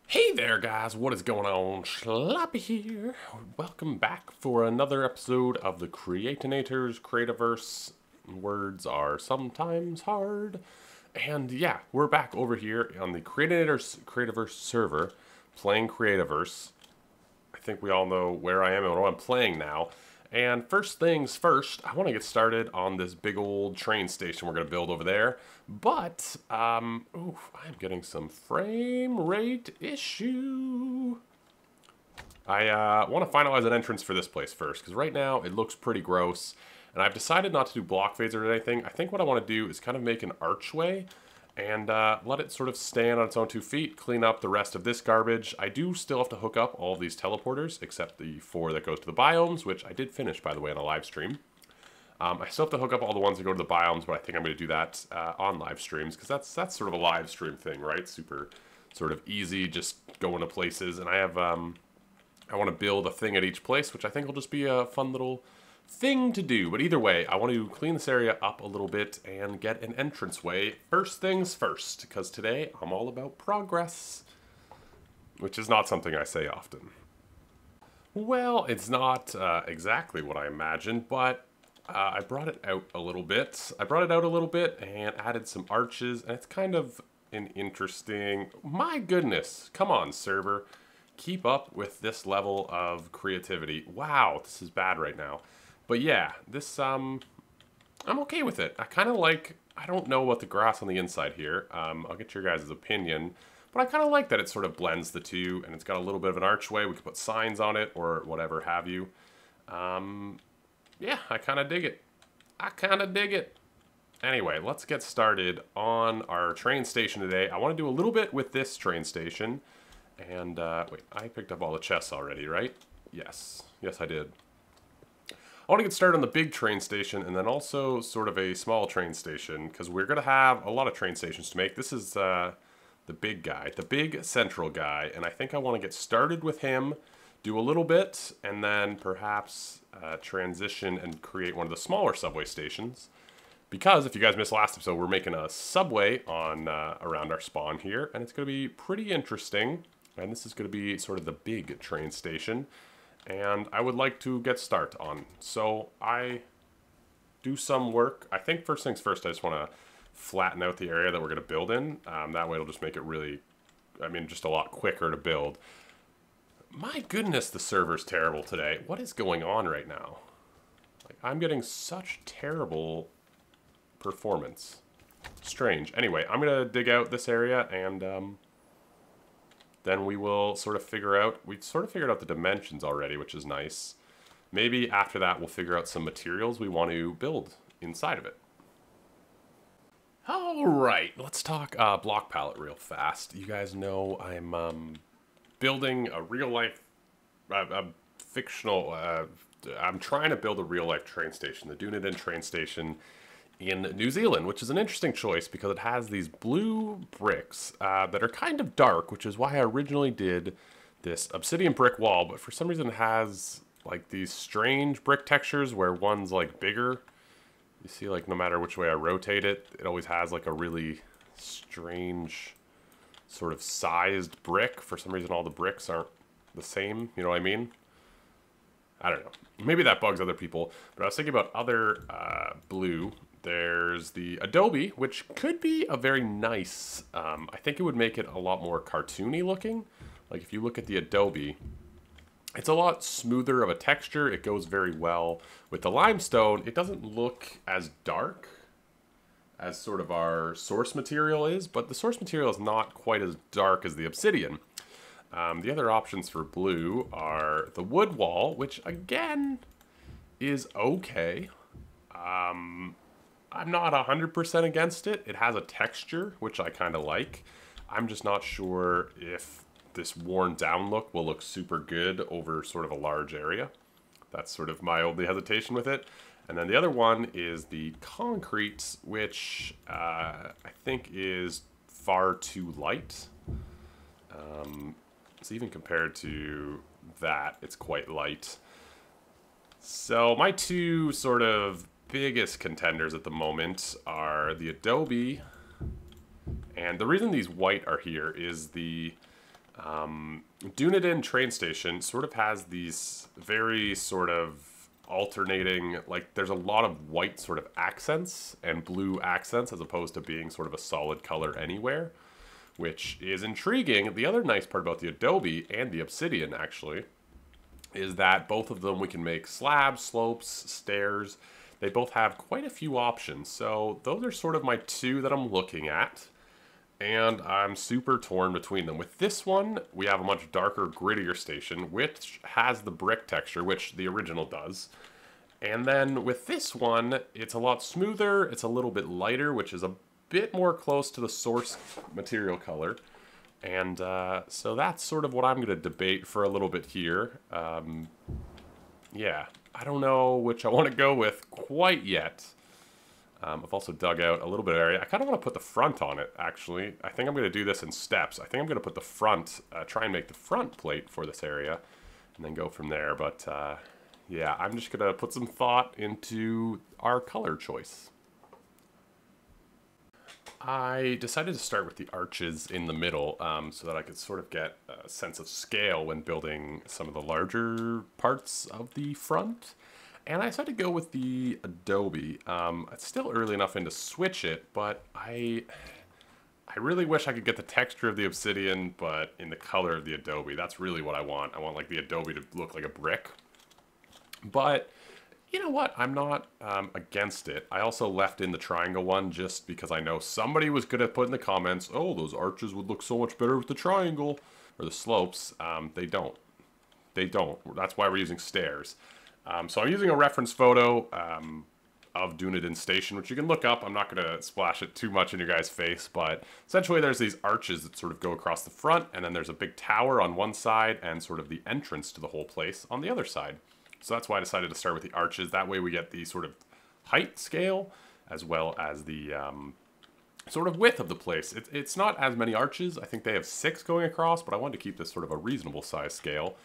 Hey there guys, what is going on? Sloppy here. Welcome back for another episode of the Creatinators, Creativerse. Words are sometimes hard. And yeah, we're back over here on the Creativerse server, playing Creativerse. I think we all know where I am and what I'm playing now. And first things first, I want to get started on this big old train station we're going to build over there. But, I'm getting some frame rate issue. I want to finalize an entrance for this place first, because right now it looks pretty gross. And I've decided not to do block phasers or anything. I think what I want to do is kind of make an archway and let it sort of stand on its own 2 feet, clean up the rest of this garbage. I do still have to hook up all of these teleporters, except the 4 that goes to the biomes, which I did finish, by the way, on a live stream. I still have to hook up all the ones that go to the biomes, but I think I'm going to do that on live streams, because that's sort of a live stream thing, right? Super sort of easy, just going to places. And I have, I want to build a thing at each place, which I think will just be a fun little thing to do. But either way, I want to clean this area up a little bit and get an entranceway. First things first, because today I'm all about progress, which is not something I say often. Well, it's not exactly what I imagined, but I brought it out a little bit. And added some arches, and it's kind of an interesting... My goodness, come on, server. Keep up with this level of creativity. Wow, this is bad right now. But yeah, this, I'm okay with it. I kind of like, I don't know about the grass on the inside here. I'll get your guys' opinion. But I kind of like that it sort of blends the two, and it's got a little bit of an archway. We can put signs on it, or whatever have you. Yeah, I kind of dig it. Anyway, let's get started on our train station today. I want to do a little bit with this train station. And, wait, I picked up all the chests already, right? Yes. Yes, I did. I want to get started on the big train station and then also sort of a small train station, because we're going to have a lot of train stations to make. This is the big guy, the big central guy, and I think I want to get started with him, do a little bit, and then perhaps transition and create one of the smaller subway stations. Because if you guys missed last episode, we're making a subway on around our spawn here, and it's going to be pretty interesting. And this is going to be sort of the big train station. And I would like to get started on. So I do some work. I think first things first, I just want to flatten out the area that we're going to build in. That way it'll just make it really, just a lot quicker to build. My goodness, the server's terrible today. What is going on right now? Like, I'm getting such terrible performance. Strange. Anyway, I'm going to dig out this area and then we will sort of figure out, we've sort of figured out the dimensions already, which is nice. Maybe after that we'll figure out some materials we want to build inside of it. Alright, let's talk block palette real fast. You guys know I'm building a real life, fictional, I'm trying to build a real life train station, the Dunedin Train Station in New Zealand, which is an interesting choice because it has these blue bricks that are kind of dark, which is why I originally did this obsidian brick wall, but for some reason it has like these strange brick textures where one's like bigger. You see, like, no matter which way I rotate it, it always has like a really strange sort of sized brick. For some reason all the bricks aren't the same, you know what I mean? I don't know. Maybe that bugs other people, but I was thinking about other blue. There's the Adobe, which could be a very nice, I think it would make it a lot more cartoony looking. Like if you look at the Adobe, it's a lot smoother of a texture. It goes very well with the limestone. It doesn't look as dark as sort of our source material is, but the source material is not quite as dark as the obsidian. The other options for blue are the wood wall, which again is okay. I'm not 100% against it. It has a texture, which I kind of like. I'm just not sure if this worn down look will look super good over sort of a large area. That's sort of my only hesitation with it. And then the other one is the concrete, which I think is far too light. So even compared to that, it's quite light. So my two sort of biggest contenders at the moment are the Adobe, and the reason these white are here is the Dunedin Train Station sort of has these very sort of alternating, like there's a lot of white sort of accents and blue accents as opposed to being sort of a solid color anywhere, which is intriguing. The other nice part about the Adobe and the Obsidian actually is that both of them we can make slabs, slopes, stairs. They both have quite a few options. So those are sort of my two that I'm looking at. And I'm super torn between them. With this one, we have a much darker, grittier station, which has the brick texture, which the original does. And then with this one, it's a lot smoother, it's a little bit lighter, which is a bit more close to the source material color. And so that's sort of what I'm going to debate for a little bit here. Yeah, I don't know which I want to go with quite yet. I've also dug out a little bit of area. I kind of want to put the front on it, actually. I think I'm going to do this in steps. I think I'm going to put the front, try and make the front plate for this area, and then go from there. But, yeah, I'm just going to put some thought into our color choice. I decided to start with the arches in the middle so that I could sort of get a sense of scale when building some of the larger parts of the front. And I decided to go with the Adobe. It's still early enough in to switch it, but I really wish I could get the texture of the Obsidian, but in the color of the Adobe. That's really what I want. I want like the Adobe to look like a brick. But you know what? I'm not against it. I also left in the triangle one just because I know somebody was going to put in the comments, oh, those arches would look so much better with the triangle or the slopes. They don't. They don't. That's why we're using stairs. So I'm using a reference photo of Dunedin Station, which you can look up. I'm not going to splash it too much in your guys' face, but essentially there's these arches that sort of go across the front, and then there's a big tower on one side and sort of the entrance to the whole place on the other side. So that's why I decided to start with the arches. That way we get the sort of height scale as well as the sort of width of the place. It's not as many arches. I think they have 6 going across, but I wanted to keep this sort of a reasonable size scale.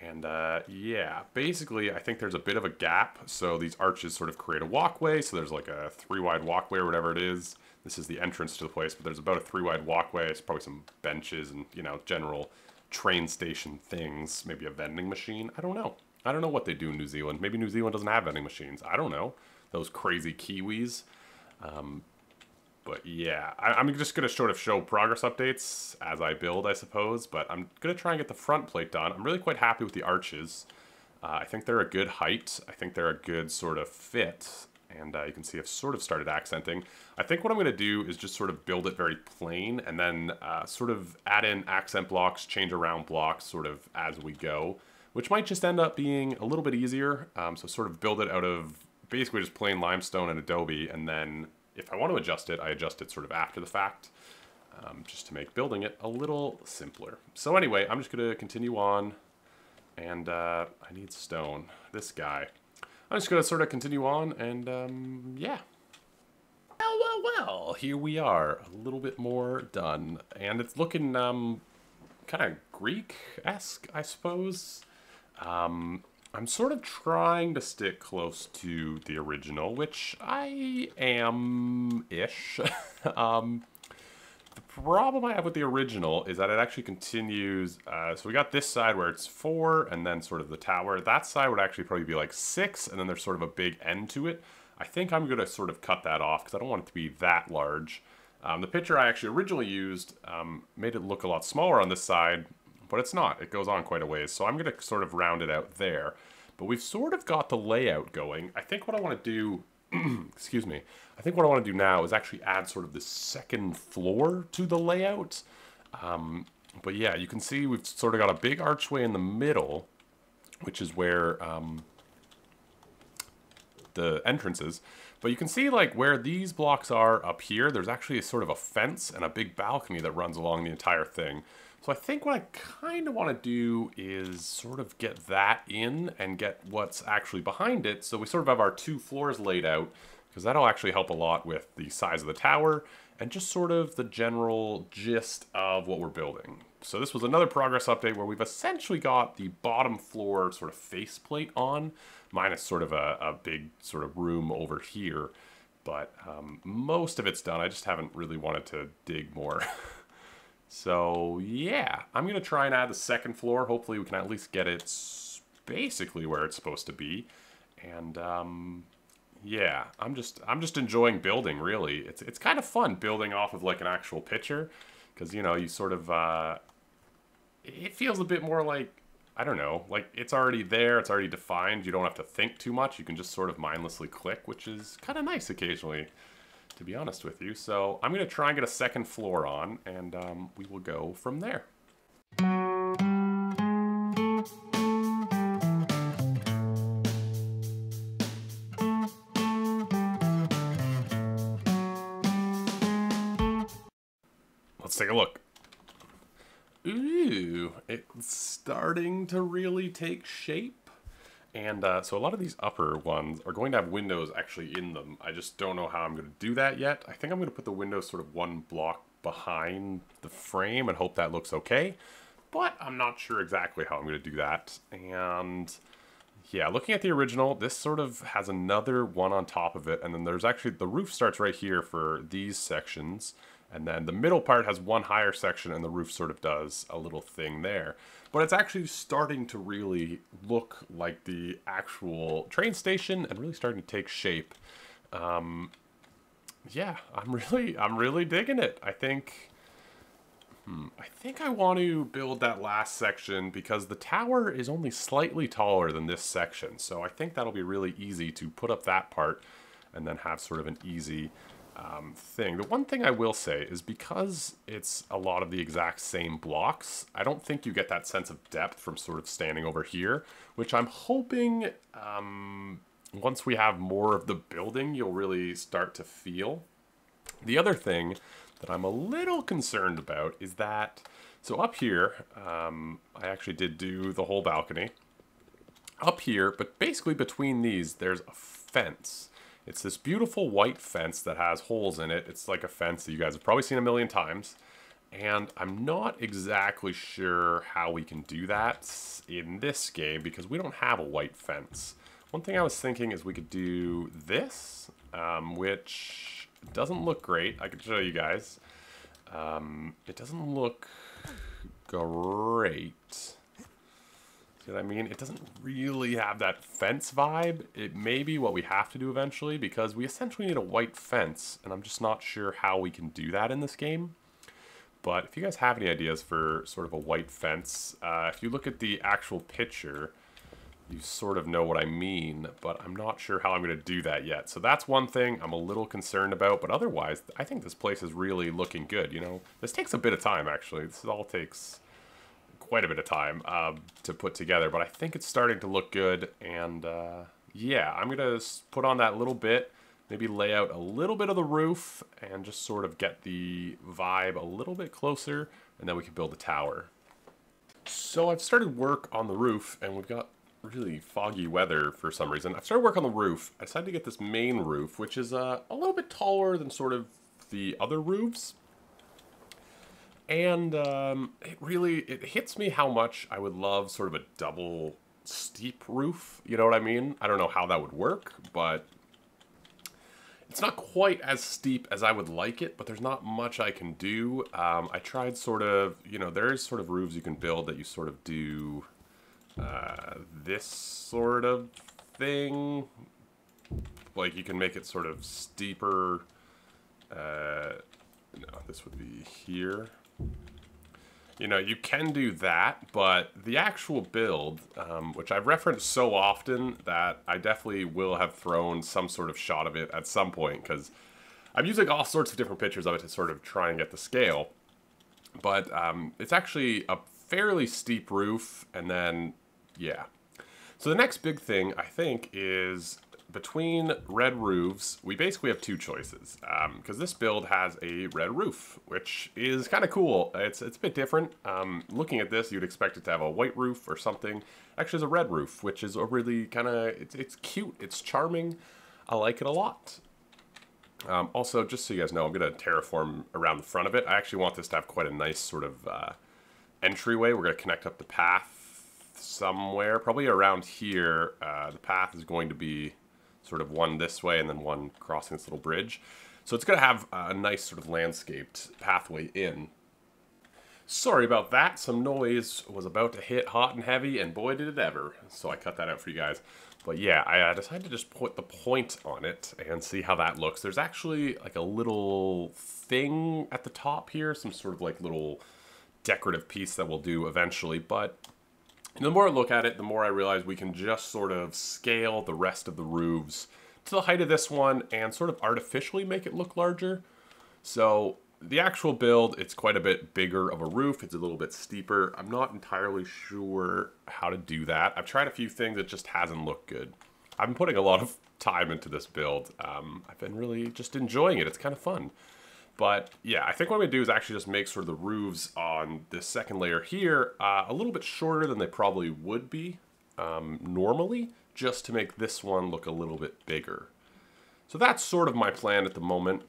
And yeah, basically I think there's a bit of a gap, so these arches sort of create a walkway, so there's like a 3-wide walkway or whatever it is. This is the entrance to the place, but there's about a 3-wide walkway. It's probably some benches and, you know, general train station things, maybe a vending machine. I don't know. I don't know what they do in New Zealand. Maybe New Zealand doesn't have vending machines. I don't know. Those crazy Kiwis. But yeah, I'm just going to sort of show progress updates as I build, I suppose. But I'm going to try and get the front plate done. I'm really quite happy with the arches. I think they're a good height. I think they're a good sort of fit. And you can see I've sort of started accenting. I think what I'm going to do is just sort of build it very plain. And then sort of add in accent blocks, change around blocks sort of as we go. Which might just end up being a little bit easier. So sort of build it out of basically just plain limestone and Adobe. And then if I want to adjust it, I adjust it sort of after the fact, just to make building it a little simpler. So anyway, I'm just going to continue on, and I need stone. This guy. I'm just going to sort of continue on, and yeah. Well, here we are, a little bit more done, and it's looking kind of Greek-esque, I suppose. I'm sort of trying to stick close to the original, which I am-ish. The problem I have with the original is that it actually continues, so we got this side where it's 4, and then sort of the tower. That side would actually probably be like 6, and then there's sort of a big end to it. I think I'm going to sort of cut that off, because I don't want it to be that large. The picture I actually originally used made it look a lot smaller on this side, but it's not. It goes on quite a ways, so I'm going to sort of round it out there. But we've sort of got the layout going. I think what I want to do, excuse me, I think what I want to do now is actually add sort of the second floor to the layout. But yeah, you can see we've sort of got a big archway in the middle, which is where the entrance is. But you can see like where these blocks are up here, there's actually a sort of a fence and a big balcony that runs along the entire thing. So I think what I kind of want to do is sort of get that in and get what's actually behind it. So we sort of have our 2 floors laid out, because that'll actually help a lot with the size of the tower and just sort of the general gist of what we're building. So this was another progress update where we've essentially got the bottom floor sort of faceplate on, minus sort of a big sort of room over here. But most of it's done. I just haven't really wanted to dig more So yeah, I'm gonna try and add the second floor. Hopefully we can at least get it basically where it's supposed to be. And yeah, I'm just enjoying building. Really, it's kind of fun building off of like an actual picture, because you know you sort of it feels a bit more like, I don't know, like it's already there, it's already defined. You don't have to think too much. You can just sort of mindlessly click, which is kind of nice occasionally, to be honest with you. So I'm going to try and get a second floor on, and we will go from there. Let's take a look. Ooh, it's starting to really take shape. And so a lot of these upper ones are going to have windows actually in them. I just don't know how I'm going to do that yet. I think I'm going to put the windows sort of one block behind the frame and hope that looks okay. But I'm not sure exactly how I'm going to do that. And yeah, looking at the original, this sort of has another one on top of it. And then there's actually, the roof starts right here for these sections. And then the middle part has one higher section, and the roof sort of does a little thing there. But it's actually starting to really look like the actual train station and really starting to take shape. Yeah, I'm really digging it. I think I want to build that last section because the tower is only slightly taller than this section. So I think that'll be really easy to put up that part and then have sort of an easy thing. The one thing I will say is because it's a lot of the exact same blocks, I don't think you get that sense of depth from sort of standing over here, which I'm hoping once we have more of the building, you'll really start to feel. The other thing that I'm a little concerned about is that, so up here, I actually did do the whole balcony. Up here, but basically between these, there's a fence. It's this beautiful white fence that has holes in it. It's like a fence that you guys have probably seen a million times. And I'm not exactly sure how we can do that in this game because we don't have a white fence. One thing I was thinking is we could do this, which doesn't look great. I can show you guys. It doesn't look great. See what I mean? It doesn't really have that fence vibe. It may be what we have to do eventually because we essentially need a white fence, and I'm just not sure how we can do that in this game. But if you guys have any ideas for sort of a white fence, if you look at the actual picture, you sort of know what I mean, but I'm not sure how I'm going to do that yet. So that's one thing I'm a little concerned about, but otherwise, I think this place is really looking good, you know? This takes a bit of time, actually. This all takes quite a bit of time to put together, but I think it's starting to look good, and yeah, I'm gonna put on that little bit, maybe lay out a little bit of the roof, and just sort of get the vibe a little bit closer, and then we can build the tower. So I've started work on the roof, and we've got really foggy weather for some reason. I've started work on the roof. I decided to get this main roof, which is a little bit taller than sort of the other roofs. And it hits me how much I would love sort of a double steep roof. You know what I mean? I don't know how that would work, but it's not quite as steep as I would like it, but there's not much I can do. I tried sort of, you know, there's sort of roofs you can build that you sort of do this sort of thing. Like you can make it sort of steeper. No, this would be here. You know, you can do that, but the actual build, which I've referenced so often that I definitely will have thrown some sort of shot of it at some point, because I'm using all sorts of different pictures of it to sort of try and get the scale. But it's actually a fairly steep roof, and then, yeah. So the next big thing, I think, is between red roofs, we basically have two choices, because this build has a red roof, which is kind of cool. It's a bit different. Looking at this, you'd expect it to have a white roof or something. Actually, it's a red roof, which is a really kind of, it's cute, it's charming. I like it a lot. Also, just so you guys know, I'm going to terraform around the front of it. I actually want this to have quite a nice sort of entryway. We're going to connect up the path somewhere, probably around here. The path is going to be sort of one this way and then one crossing this little bridge. So it's going to have a nice sort of landscaped pathway in. Sorry about that. Some noise was about to hit hot and heavy, and boy did it ever. So I cut that out for you guys. But yeah, I decided to just put the point on it and see how that looks. There's actually like a little thing at the top here, some sort of like little decorative piece that we'll do eventually. But the more I look at it, the more I realize we can just sort of scale the rest of the roofs to the height of this one and sort of artificially make it look larger. So the actual build, it's quite a bit bigger of a roof. It's a little bit steeper. I'm not entirely sure how to do that. I've tried a few things. It just hasn't looked good. I've been putting a lot of time into this build. I've been really just enjoying it. It's kind of fun. But yeah, I think what I'm going to do is actually just make sort of the roofs on this second layer here a little bit shorter than they probably would be normally, just to make this one look a little bit bigger. So that's sort of my plan at the moment.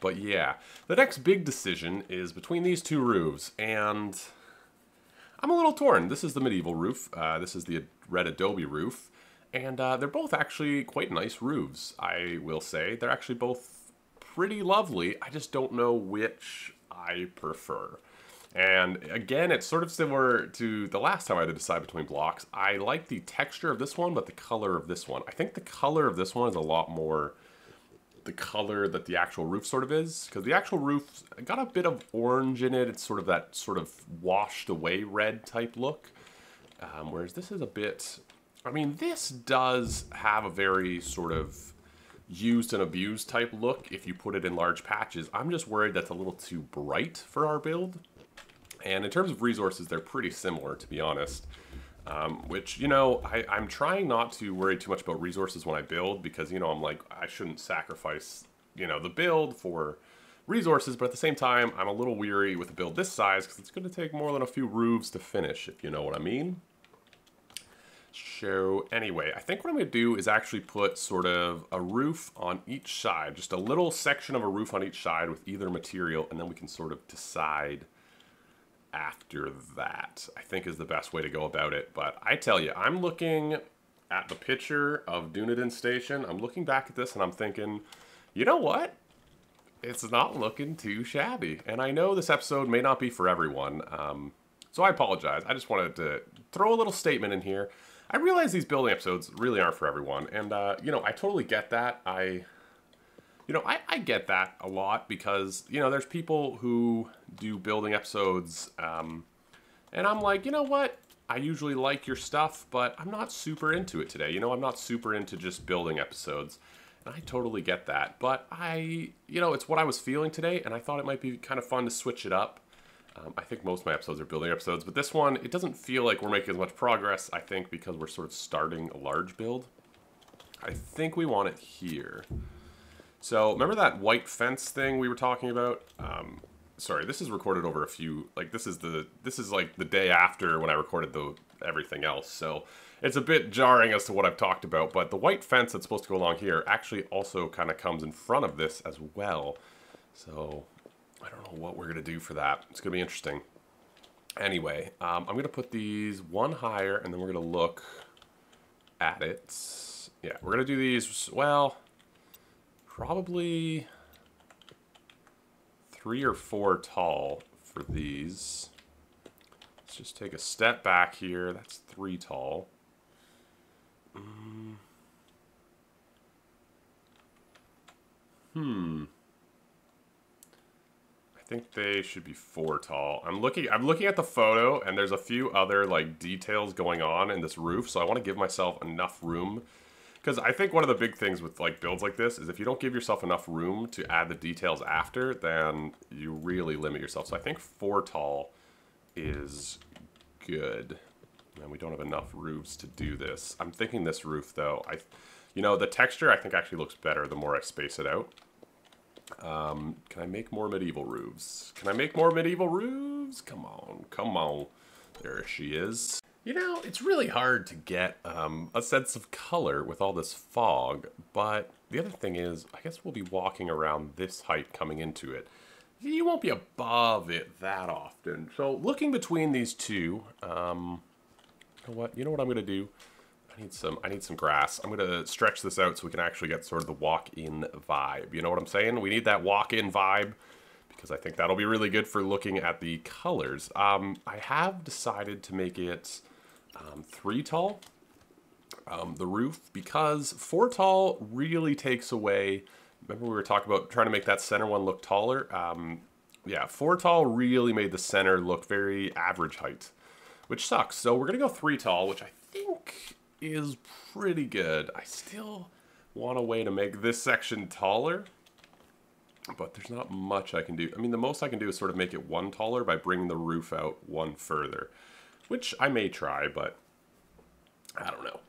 But yeah, the next big decision is between these two roofs, and I'm a little torn. This is the medieval roof. This is the red adobe roof, and they're both actually quite nice roofs, I will say. They're actually both pretty lovely. I just don't know which I prefer. And again, it's sort of similar to the last time I had to decide between blocks. I like the texture of this one, but the color of this one. I think the color of this one is a lot more the color that the actual roof sort of is, because the actual roof got a bit of orange in it. It's sort of that sort of washed away red type look, whereas this is a bit, I mean, this does have a very sort of used and abused type look if you put it in large patches. I'm just worried that's a little too bright for our build, and in terms of resources, they're pretty similar, to be honest. Which, you know, I'm trying not to worry too much about resources when I build, because, you know, I'm like, I shouldn't sacrifice, you know, the build for resources, but at the same time, I'm a little weary with a build this size, because it's going to take more than a few roofs to finish, if you know what I mean. So, anyway, I think what I'm going to do is actually put sort of a roof on each side, just a little section of a roof on each side with either material, and then we can sort of decide after that, I think, is the best way to go about it. But I tell you, I'm looking at the picture of Dunedin Station. I'm looking back at this and I'm thinking, you know what? It's not looking too shabby. And I know this episode may not be for everyone, so I apologize. I just wanted to throw a little statement in here. I realize these building episodes really aren't for everyone, and you know, I totally get that. I get that a lot, because, you know, there's people who do building episodes, and I'm like, you know what? I usually like your stuff, but I'm not super into it today. You know, I'm not super into just building episodes, and I totally get that. But you know, it's what I was feeling today, and I thought it might be kind of fun to switch it up. I think most of my episodes are building episodes, but this one, it doesn't feel like we're making as much progress, I think, because we're sort of starting a large build. I think we want it here. So, remember that white fence thing we were talking about? Sorry, this is recorded over a few, like, this is like the day after when I recorded everything else, so it's a bit jarring as to what I've talked about, but the white fence that's supposed to go along here actually also kind of comes in front of this as well. So, I don't know what we're going to do for that. It's going to be interesting. Anyway, I'm going to put these one higher, and then we're going to look at it. Yeah, we're going to do these, well, probably 3 or 4 tall for these. Let's just take a step back here. That's 3 tall. I think they should be 4 tall. I'm looking at the photo, and there's a few other like details going on in this roof, so I want to give myself enough room. Because I think one of the big things with like builds like this is if you don't give yourself enough room to add the details after, then you really limit yourself. So I think 4 tall is good. And we don't have enough roofs to do this. I'm thinking this roof though, you know, the texture I think actually looks better the more I space it out. Can I make more medieval roofs? Can I make more medieval roofs? Come on, come on. There she is. You know, it's really hard to get a sense of color with all this fog, but the other thing is, I guess we'll be walking around this height coming into it. You won't be above it that often. So looking between these two, you know what I'm gonna do? I need some grass. I'm gonna stretch this out so we can actually get sort of the walk-in vibe. You know what I'm saying? We need that walk-in vibe, because I think that'll be really good for looking at the colors. I have decided to make it 3 tall, the roof, because 4 tall really takes away. Remember we were talking about trying to make that center one look taller? Yeah, 4 tall really made the center look very average height, which sucks. So we're going to go 3 tall, which I think is pretty good. I still want a way to make this section taller, but there's not much I can do. I mean, the most I can do is sort of make it 1 taller by bringing the roof out 1 further, which I may try, but I don't know.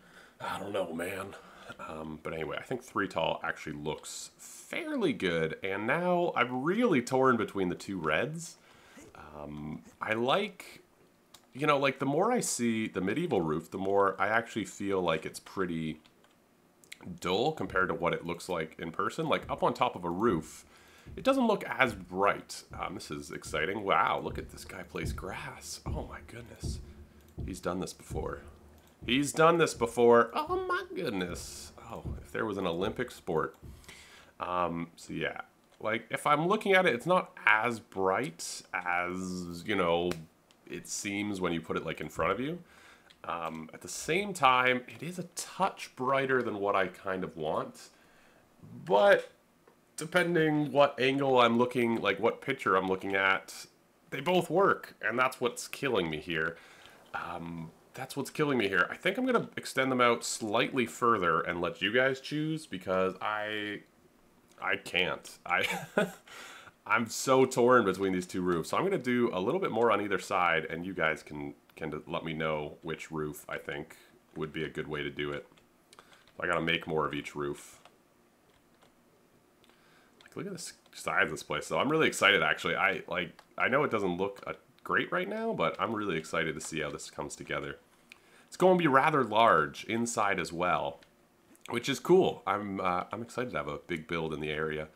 I don't know, man. But anyway, I think 3 tall actually looks fairly good. And now I'm really torn between the 2 reds. I like, you know, like the more I see the medieval roof, the more I actually feel like it's pretty dull compared to what it looks like in person. Like up on top of a roof, it doesn't look as bright. This is exciting. Wow, look at this guy plays grass. Oh my goodness. He's done this before. He's done this before. Oh my goodness. Oh, if there was an Olympic sport. So yeah, like if I'm looking at it, it's not as bright as, you know, it seems when you put it like in front of you. At the same time, it is a touch brighter than what I kind of want. But depending what angle I'm looking, like what picture I'm looking at, they both work. And that's what's killing me here. That's what's killing me here. I think I'm going to extend them out slightly further and let you guys choose, because I can't. I'm so torn between these 2 roofs. So I'm going to do a little bit more on either side, and you guys can let me know which roof I think would be a good way to do it. I got to make more of each roof. Like, look at the size of this place. So I'm really excited, actually. I know it doesn't look great right now, but I'm really excited to see how this comes together. It's going to be rather large inside as well, which is cool. I'm excited to have a big build in the area.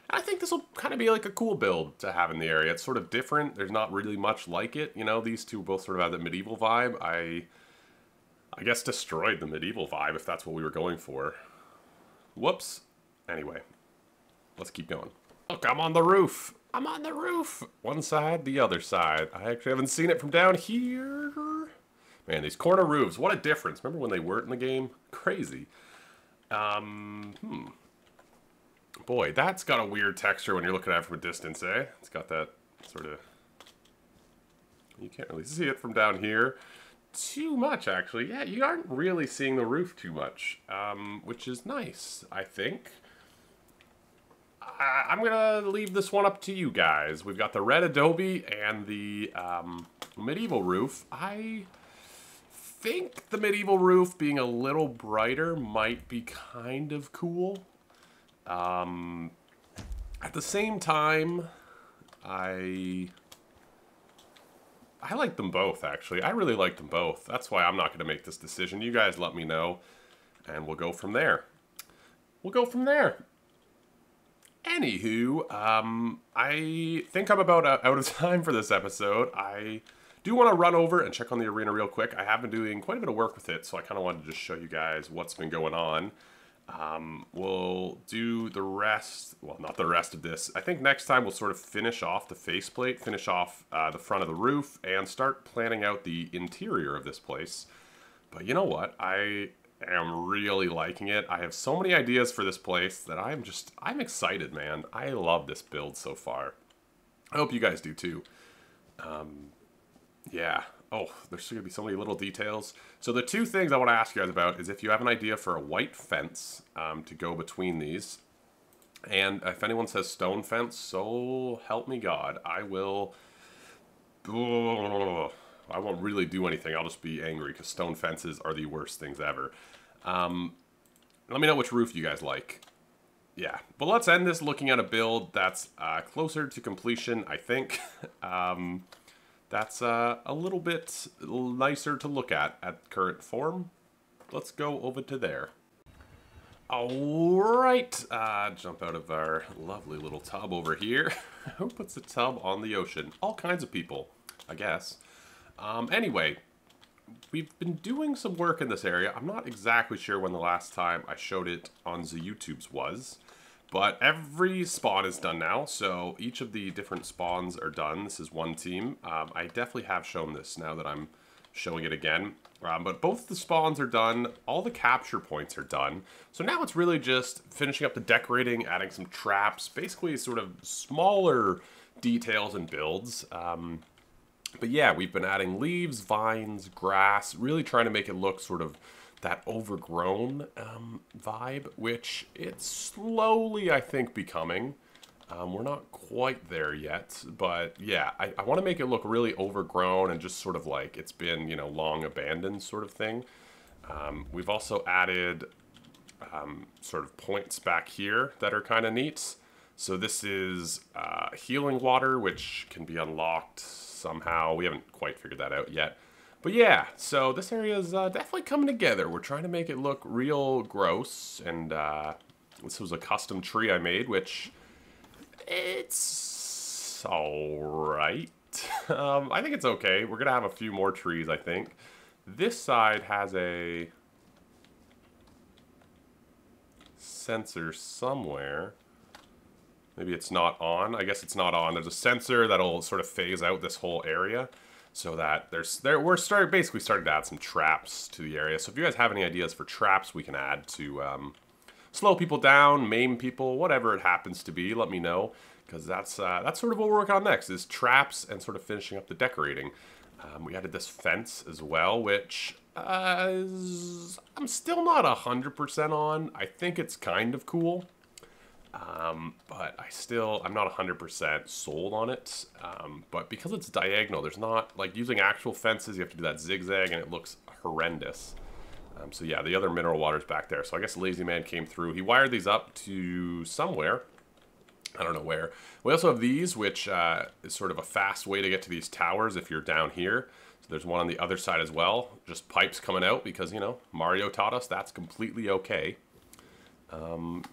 I think this will kind of be like a cool build to have in the area. It's sort of different. There's not really much like it. You know, these 2 both sort of have the medieval vibe. I guess destroyed the medieval vibe if that's what we were going for. Whoops. Anyway, let's keep going. Look, I'm on the roof. I'm on the roof. One side, the other side. I actually haven't seen it from down here. Man, these corner roofs, what a difference. Remember when they weren't in the game? Crazy. Boy, that's got a weird texture when you're looking at it from a distance, eh? It's got that sort of... You can't really see it from down here too much, actually. Yeah, you aren't really seeing the roof too much, which is nice, I think. I'm going to leave this one up to you guys. We've got the red adobe and the medieval roof. I think the medieval roof being a little brighter might be kind of cool. At the same time, I like them both, actually. I really like them both. That's why I'm not going to make this decision. You guys let me know, and we'll go from there. We'll go from there. Anywho, I think I'm about out of time for this episode. I do want to run over and check on the arena real quick. I have been doing quite a bit of work with it, so I kind of wanted to just show you guys what's been going on. We'll do the rest, well, not the rest of this. I think next time we'll sort of finish off the faceplate, finish off the front of the roof, and start planning out the interior of this place. But you know what? I am really liking it. I have so many ideas for this place that I'm excited, man. I love this build so far. I hope you guys do too. Yeah. Oh, there's going to be so many little details. So the 2 things I want to ask you guys about is if you have an idea for a white fence to go between these. And if anyone says stone fence, so help me God, I will... I won't really do anything. I'll just be angry because stone fences are the worst things ever. Let me know which roof you guys like. Yeah, but let's end this looking at a build that's closer to completion, I think. That's a little bit nicer to look at current form. Let's go over to there. Alright, jump out of our lovely little tub over here. Who puts a tub on the ocean? All kinds of people, I guess. Anyway, we've been doing some work in this area. I'm not exactly sure when the last time I showed it on the YouTubes was, But every spawn is done now, so each of the different spawns are done. This is one team. I definitely have shown this now that I'm showing it again. But both the spawns are done. All the capture points are done. So now it's really just finishing up the decorating, adding some traps, basically sort of smaller details and builds. But yeah, we've been adding leaves, vines, grass, really trying to make it look sort of that overgrown vibe, which it's slowly, I think, becoming. We're not quite there yet, but yeah, I want to make it look really overgrown and just sort of like it's been, you know, long abandoned sort of thing. We've also added sort of points back here that are kind of neat. So this is healing water, which can be unlocked somehow. We haven't quite figured that out yet. But yeah, so this area is definitely coming together. We're trying to make it look real gross, and this was a custom tree I made, which it's alright. I think it's okay. We're going to have a few more trees, I think. This side has a sensor somewhere. Maybe it's not on. I guess it's not on. There's a sensor that'll sort of phase out this whole area, so that we're basically starting to add some traps to the area. So if you guys have any ideas for traps we can add to slow people down, maim people, whatever it happens to be, let me know, because that's sort of what we're working on next, is traps and sort of finishing up the decorating. We added this fence as well, which I'm still not 100% on. I think it's kind of cool. But I'm not 100% sold on it. But because it's diagonal, there's not, like using actual fences, you have to do that zigzag and it looks horrendous. So yeah, the other mineral water's back there. So I guess Lazy Man came through. He wired these up to somewhere. I don't know where. We also have these, which is sort of a fast way to get to these towers if you're down here. So there's one on the other side as well. Just pipes coming out because, you know, Mario taught us that's completely okay.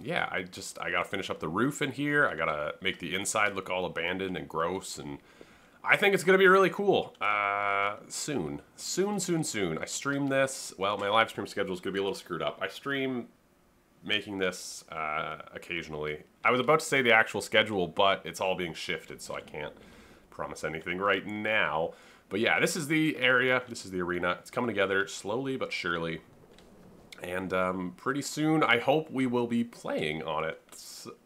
Yeah, I gotta finish up the roof in here. I gotta make the inside look all abandoned and gross, and I think it's gonna be really cool. Soon. I stream this. Well, my live stream schedule is gonna be a little screwed up. I stream making this occasionally. I was about to say the actual schedule, but it's all being shifted, so I can't promise anything right now. But yeah, this is the area. This is the arena. It's coming together slowly but surely. And pretty soon, I hope we will be playing on it.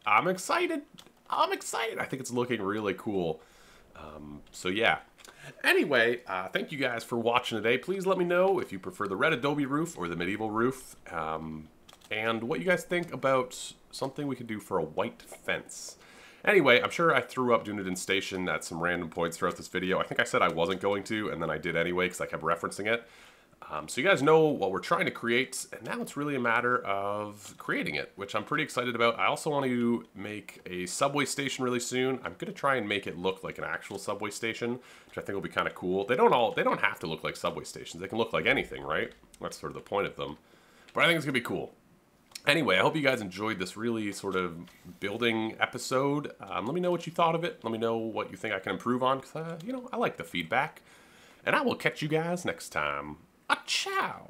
I'm excited. I think it's looking really cool. So yeah. Anyway, thank you guys for watching today. Please let me know if you prefer the red adobe roof or the medieval roof. And what you guys think about something we could do for a white fence. Anyway, I'm sure I threw up Dunedin Station at some random points throughout this video. I think I said I wasn't going to, and then I did anyway because I kept referencing it. So you guys know what we're trying to create, and now it's really a matter of creating it, which I'm pretty excited about. I also want to make a subway station really soon. I'm going to try and make it look like an actual subway station, which I think will be kind of cool. They don't have to look like subway stations. They can look like anything, right? That's sort of the point of them. But I think it's going to be cool. Anyway, I hope you guys enjoyed this really sort of building episode. Let me know what you thought of it. Let me know what you think I can improve on, because, you know, I like the feedback. And I will catch you guys next time. A ciao!